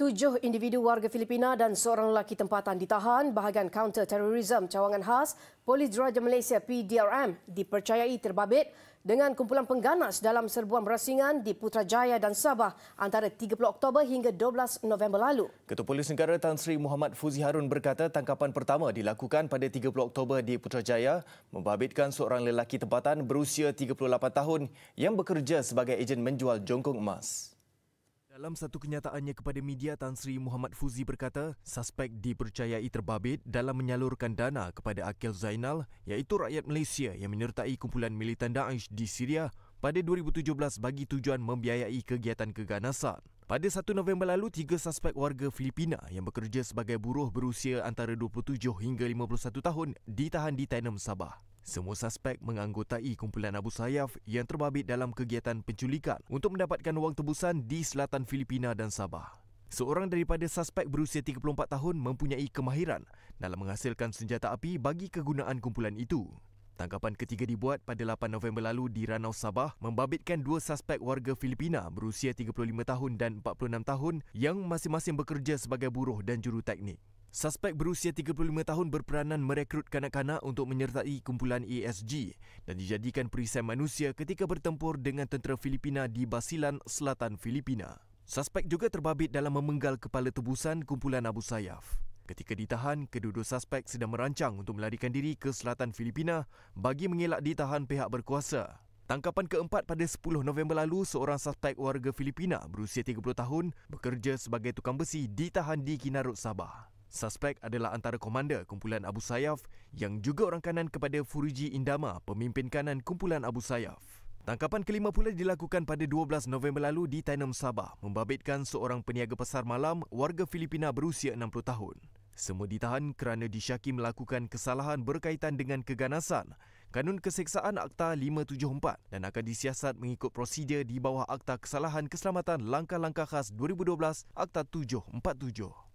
7 individu warga Filipina dan seorang lelaki tempatan ditahan bahagian Counter Terrorism Cawangan Khas Polis Diraja Malaysia PDRM dipercayai terbabit dengan kumpulan pengganas dalam serbuan berasingan di Putrajaya dan Sabah antara 30 Oktober hingga 12 November lalu. Ketua Polis Negara Tan Sri Muhammad Fuzi Harun berkata tangkapan pertama dilakukan pada 30 Oktober di Putrajaya membabitkan seorang lelaki tempatan berusia 38 tahun yang bekerja sebagai ejen menjual jongkong emas. Dalam satu kenyataannya kepada media, Tan Sri Muhammad Fuzi berkata suspek dipercayai terbabit dalam menyalurkan dana kepada Akil Zainal iaitu rakyat Malaysia yang menyertai kumpulan militan Daesh di Syria pada 2017 bagi tujuan membiayai kegiatan keganasan. Pada 1 November lalu, 3 suspek warga Filipina yang bekerja sebagai buruh berusia antara 27 hingga 51 tahun ditahan di Tenem, Sabah. Semua suspek menganggotai kumpulan Abu Sayyaf yang terbabit dalam kegiatan penculikan untuk mendapatkan wang tebusan di selatan Filipina dan Sabah. Seorang daripada suspek berusia 34 tahun mempunyai kemahiran dalam menghasilkan senjata api bagi kegunaan kumpulan itu. Tangkapan ketiga dibuat pada 8 November lalu di Ranau, Sabah membabitkan 2 suspek warga Filipina berusia 35 tahun dan 46 tahun yang masing-masing bekerja sebagai buruh dan juruteknik. Suspek berusia 35 tahun berperanan merekrut kanak-kanak untuk menyertai kumpulan ASG dan dijadikan perisai manusia ketika bertempur dengan tentera Filipina di Basilan, selatan Filipina. Suspek juga terbabit dalam memenggal kepala tebusan kumpulan Abu Sayyaf. Ketika ditahan, kedua-dua suspek sedang merancang untuk melarikan diri ke selatan Filipina bagi mengelak ditahan pihak berkuasa. Tangkapan keempat pada 10 November lalu, seorang suspek warga Filipina berusia 30 tahun bekerja sebagai tukang besi ditahan di Kinarut, Sabah. Suspek adalah antara komander kumpulan Abu Sayyaf yang juga orang kanan kepada Furuji Indama, pemimpin kanan kumpulan Abu Sayyaf. Tangkapan kelima pula dilakukan pada 12 November lalu di Tenem, Sabah, membabitkan seorang peniaga pasar malam warga Filipina berusia 60 tahun. Semua ditahan kerana disyaki melakukan kesalahan berkaitan dengan keganasan, Kanun Keseksaan Akta 574 dan akan disiasat mengikut prosedur di bawah Akta Kesalahan Keselamatan Langkah-Langkah Khas 2012 Akta 747.